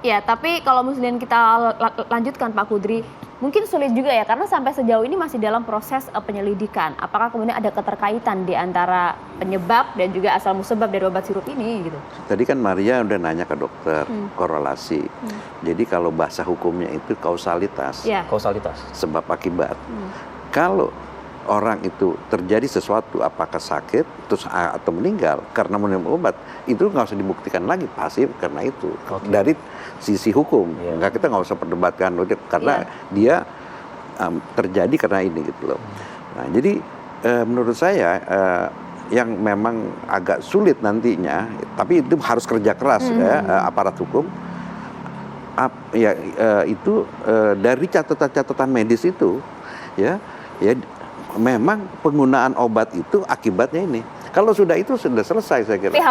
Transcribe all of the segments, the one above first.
Ya, tapi kalau kemudian kita lanjutkan Pak Kudri, mungkin sulit juga ya karena sampai sejauh ini masih dalam proses penyelidikan. Apakah kemudian ada keterkaitan di antara penyebab dan juga asal musabab dari obat sirup ini gitu? Tadi kan Maria udah nanya ke dokter korelasi. Jadi kalau bahasa hukumnya itu kausalitas. Ya. Kausalitas. Sebab akibat. Kalau orang itu terjadi sesuatu apakah sakit terus atau meninggal karena minum obat, itu nggak usah dibuktikan lagi pasti karena itu. Dari sisi hukum kita nggak usah perdebatkan karena dia terjadi karena ini gitu loh. Nah jadi menurut saya yang memang agak sulit nantinya, tapi itu harus kerja keras aparat hukum. Itu dari catatan medis itu ya memang penggunaan obat itu akibatnya ini. Kalau sudah itu sudah selesai saya kira. Tapi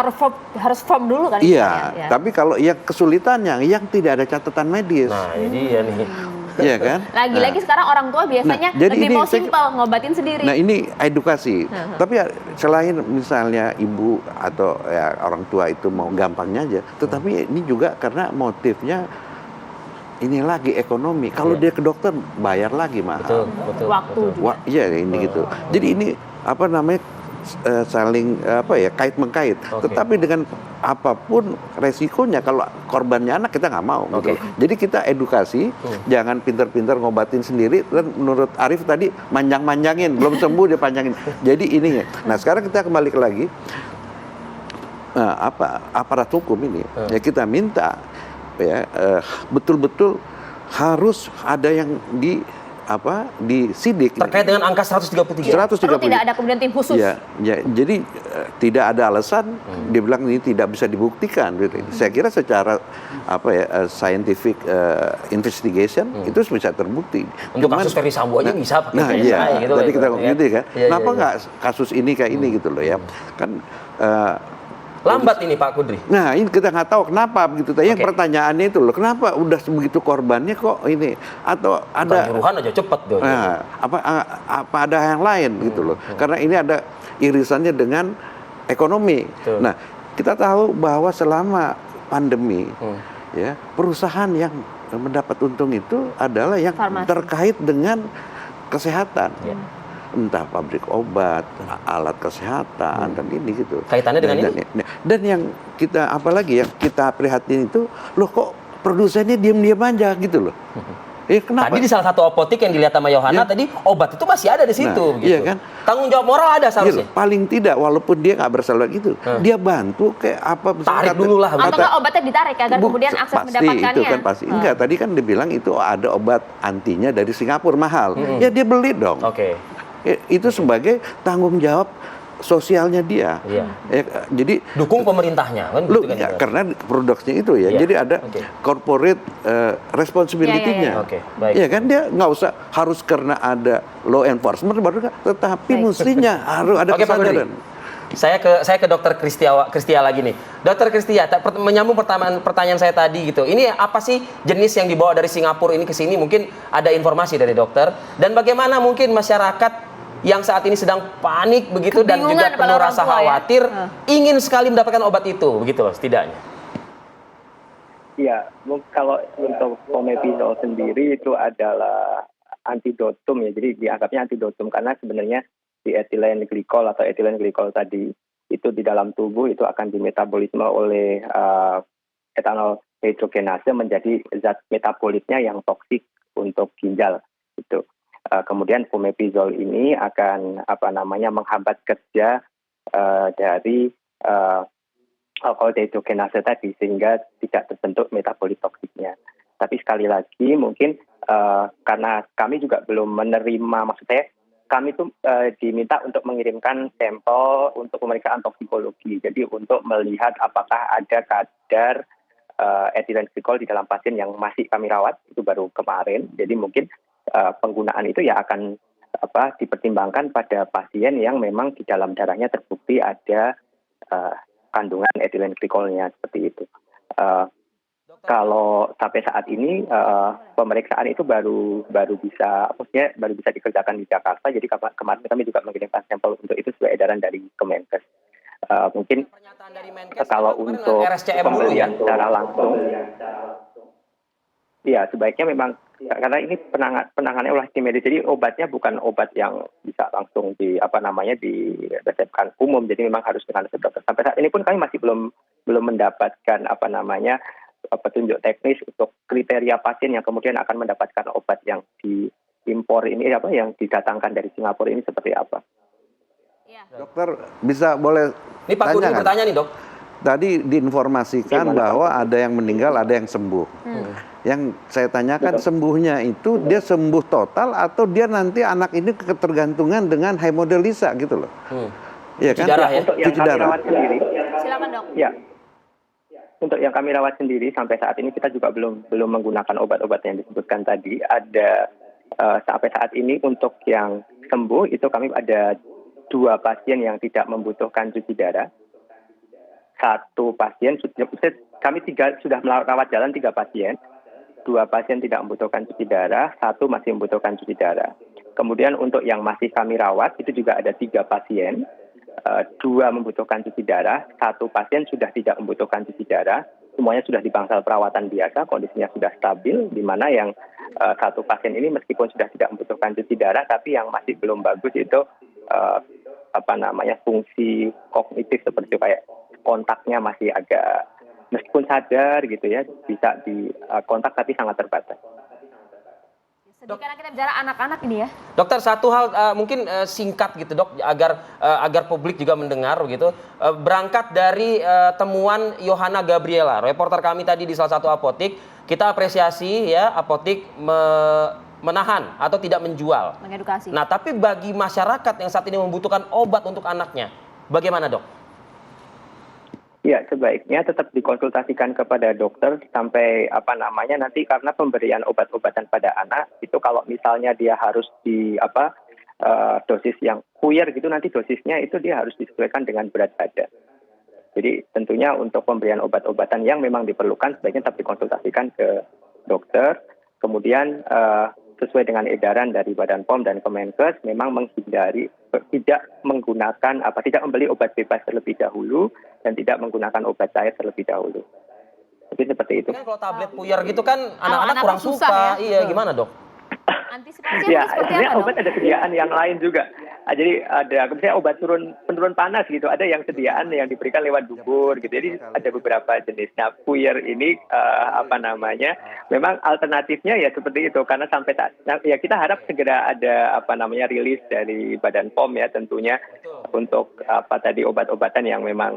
harus firm dulu kan? Iya, tapi kalau yang kesulitannya yang tidak ada catatan medis. Nah ini ya nih. Iya kan? Lagi-lagi sekarang orang tua biasanya lebih mau simpel ngobatin sendiri. Nah ini edukasi. Tapi selain misalnya ibu atau ya, orang tua itu mau gampangnya aja, tetapi ini juga karena motifnya ini lagi ekonomi. Kalau dia ke dokter bayar lagi mahal. Betul. Waktu juga. Iya ini gitu. Jadi ini apa namanya saling kait mengkait. Tetapi dengan apapun resikonya kalau korbannya anak kita nggak mau. Gitu. Jadi kita edukasi, jangan pinter-pinter ngobatin sendiri. Dan menurut Arief tadi manjang-manjangin, belum sembuh dia panjangin. Jadi ini ya. Nah sekarang kita kembali lagi aparat hukum ini ya kita minta ya betul-betul harus ada yang disidik terkait dengan angka 133. Perlu tidak ada kemudian tim khusus. Ya, jadi tidak ada alasan dia bilang ini tidak bisa dibuktikan gitu. Saya kira secara scientific investigation itu bisa terbukti. Untuk kasus Ferry Sambo aja bisa pakai PSI gitu. Tadi kita ngomong gitu kan. Kenapa nggak kasus ini kayak ini gitu loh ya. Kan lambat ini Pak Kudri. Nah ini kita nggak tahu kenapa begitu. Yang pertanyaannya itu loh, kenapa udah begitu korbannya kok ini atau ada Kanjuruhan aja cepet dong. Nah, apa ada yang lain gitu loh. Karena ini ada irisannya dengan ekonomi. Nah kita tahu bahwa selama pandemi ya perusahaan yang mendapat untung itu adalah yang terkait dengan kesehatan. Entah pabrik obat, alat kesehatan dan ini gitu. Kaitannya dengan ini? Dan yang kita apalagi yang kita prihatin itu, loh kok produsennya diam-diam aja gitu loh. Kenapa? Tadi di salah satu apotek yang dilihat sama Yohana tadi obat itu masih ada di situ. Gitu. Iya kan? Tanggung jawab moral ada seharusnya. Paling tidak walaupun dia nggak bersalah gitu, dia bantu kayak apa? Tarik dulu lah. Atau obatnya ditarik agar kemudian akses mendapatkannya. Itu kan pasti. Enggak, tadi kan dibilang itu ada obat antinya dari Singapura mahal. Ya dia beli dong. Itu sebagai tanggung jawab sosialnya dia. Jadi dukung pemerintahnya kan gitu kan. Karena produksinya itu ya. Jadi ada corporate responsibility-nya. Ya kan dia nggak usah harus karena ada law enforcement baru tetapi mestinya harus ada kesadaran. Saya ke Dokter Kristia lagi nih. Dokter Kristia, menyambung pertanyaan saya tadi gitu. Ini apa sih jenis yang dibawa dari Singapura ini ke sini? Mungkin ada informasi dari dokter. Dan bagaimana mungkin masyarakat yang saat ini sedang panik begitu dan juga penuh rasa khawatir ingin sekali mendapatkan obat itu begitu loh setidaknya. Ya, kalau untuk fomepizol sendiri itu adalah antidotum ya. Jadi dianggapnya antidotum karena sebenarnya di etilen glikol atau etilen glikol tadi itu di dalam tubuh itu akan dimetabolisme oleh etanol dehidrogenase menjadi zat metabolitnya yang toksik untuk ginjal itu. Kemudian fomepizol ini akan menghambat kerja dari alkohol dehidrogenase tadi sehingga tidak terbentuk metabolit toksiknya. Tapi sekali lagi mungkin karena kami juga belum menerima, maksudnya kami itu diminta untuk mengirimkan sampel untuk pemeriksaan toksikologi. Jadi untuk melihat apakah ada kadar etilen glikol di dalam pasien yang masih kami rawat itu baru kemarin. Jadi mungkin penggunaan itu ya akan dipertimbangkan pada pasien yang memang di dalam darahnya terbukti ada kandungan etilen glikolnya seperti itu. Kalau sampai saat ini pemeriksaan itu baru bisa dikerjakan di Jakarta. Jadi kemarin kami juga mengirimkan sampel untuk itu sesuai edaran dari Kemenkes. Mungkin kalau untuk pembelian secara langsung ya sebaiknya memang karena ini penanganannya oleh tim medis, jadi obatnya bukan obat yang bisa langsung diresepkan umum, jadi memang harus dengan resep dokter. Sampai saat ini pun kami masih belum mendapatkan petunjuk teknis untuk kriteria pasien yang kemudian akan mendapatkan obat yang diimpor ini yang didatangkan dari Singapura ini seperti apa. Iya. Dokter bisa boleh Ini Pak Kudri tanya nggak? bertanya nih dok. Tadi diinformasikan Gimana, bahwa ada yang meninggal, ada yang sembuh. Yang saya tanyakan sembuhnya itu dia sembuh total atau dia nanti anak ini ketergantungan dengan hemodialisa gitu loh. Iya Cuci kan? darah ya? Untuk yang Cuci kami darah. rawat sendiri, Silakan dok. ya. Untuk yang kami rawat sendiri sampai saat ini kita juga belum menggunakan obat-obat yang disebutkan tadi. Ada sampai saat ini untuk yang sembuh itu kami ada 2 pasien yang tidak membutuhkan cuci darah. 1 pasien kami sudah merawat jalan 3 pasien. 2 pasien tidak membutuhkan cuci darah, 1 masih membutuhkan cuci darah. Kemudian untuk yang masih kami rawat itu juga ada 3 pasien. 2 membutuhkan cuci darah, 1 pasien sudah tidak membutuhkan cuci darah. Semuanya sudah di bangsal perawatan biasa, kondisinya sudah stabil, di mana yang 1 pasien ini meskipun sudah tidak membutuhkan cuci darah, tapi yang masih belum bagus itu fungsi kognitif seperti kayak kontaknya masih agak, meskipun sadar gitu ya, bisa di kontak tapi sangat terbatas. Sedih karena kita bicara anak-anak ini ya. Dokter, satu hal mungkin singkat gitu dok, agar publik juga mendengar gitu. Berangkat dari temuan Yohana Gabriela, reporter kami tadi di salah satu apotik, kita apresiasi ya apotik menahan atau tidak menjual. Mengedukasi. Nah, tapi bagi masyarakat yang saat ini membutuhkan obat untuk anaknya, bagaimana dok? Ya, sebaiknya tetap dikonsultasikan kepada dokter sampai nanti, karena pemberian obat-obatan pada anak itu kalau misalnya dia harus dosis yang puyer gitu, nanti dosisnya itu dia harus disesuaikan dengan berat badan. Jadi tentunya untuk pemberian obat-obatan yang memang diperlukan sebaiknya tetap dikonsultasikan ke dokter. Kemudian sesuai dengan edaran dari Badan POM dan Kemenkes, memang menghindari tidak membeli obat bebas terlebih dahulu dan tidak menggunakan obat cair terlebih dahulu. Jadi seperti itu. Kan kalau tablet puyer gitu kan anak-anak Anak-anak kurang susah suka. ya. Iya, Betul. gimana dok? Antisipasinya Ya, seperti sebenarnya apa dok? obat ada sediaan yang lain juga. Jadi ada misalnya obat penurun panas gitu, ada yang sediaan yang diberikan lewat dubur gitu. Jadi ada beberapa jenis. Nah, puyer ini memang alternatifnya ya seperti itu, karena sampai ya kita harap segera ada rilis dari Badan POM ya tentunya untuk obat-obatan yang memang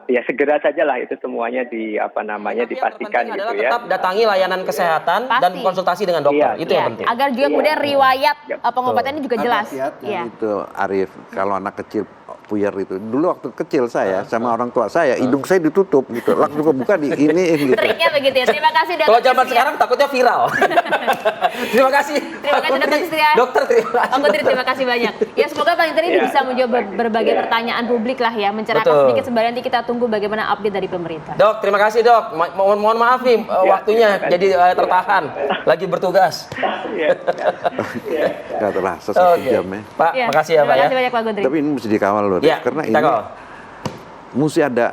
ya segera sajalah itu semuanya dipastikan gitu ya. Tetap datangi layanan kesehatan dan Pasti. konsultasi dengan dokter. Iya. Itu yang Iya, penting. agar juga kemudian riwayat pengobatannya juga Ada jelas. kiatnya Iya. itu Arif, kalau anak kecil puyer itu. Dulu waktu kecil saya sama orang tua saya, hidung saya ditutup gitu. Langsung kebuka di ini gitu. Triknya begitu ya. Terima kasih dokter. Kalau zaman Kristia. sekarang takutnya viral. Terima kasih. Terima kasih dokter Kristia. Dokter, terima kasih. Pak Kudri, terima kasih banyak. Ya semoga paling tadi Ya. bisa menjawab berbagai pertanyaan publik lah ya, mencerahkan Betul. sedikit sembari nanti kita tunggu bagaimana update dari pemerintah. Dok, terima kasih dok. Mohon maaf nih waktunya terima kasih. jadi tertahan. Lagi bertugas. Nggak terasa 1 Oke. jam ya. Pak, Iya. makasih ya Pak Terima ya. kasih banyak Pak Kudri. Tapi ini mesti dikawal loh, Iya, karena kita ini kawal. mesti ada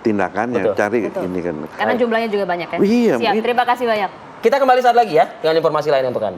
tindakan yang Betul. cari ini kan. Karena jumlahnya juga banyak ya. Iya, Siap, ini- terima kasih banyak. Kita kembali saat lagi ya dengan informasi lain untuk Anda.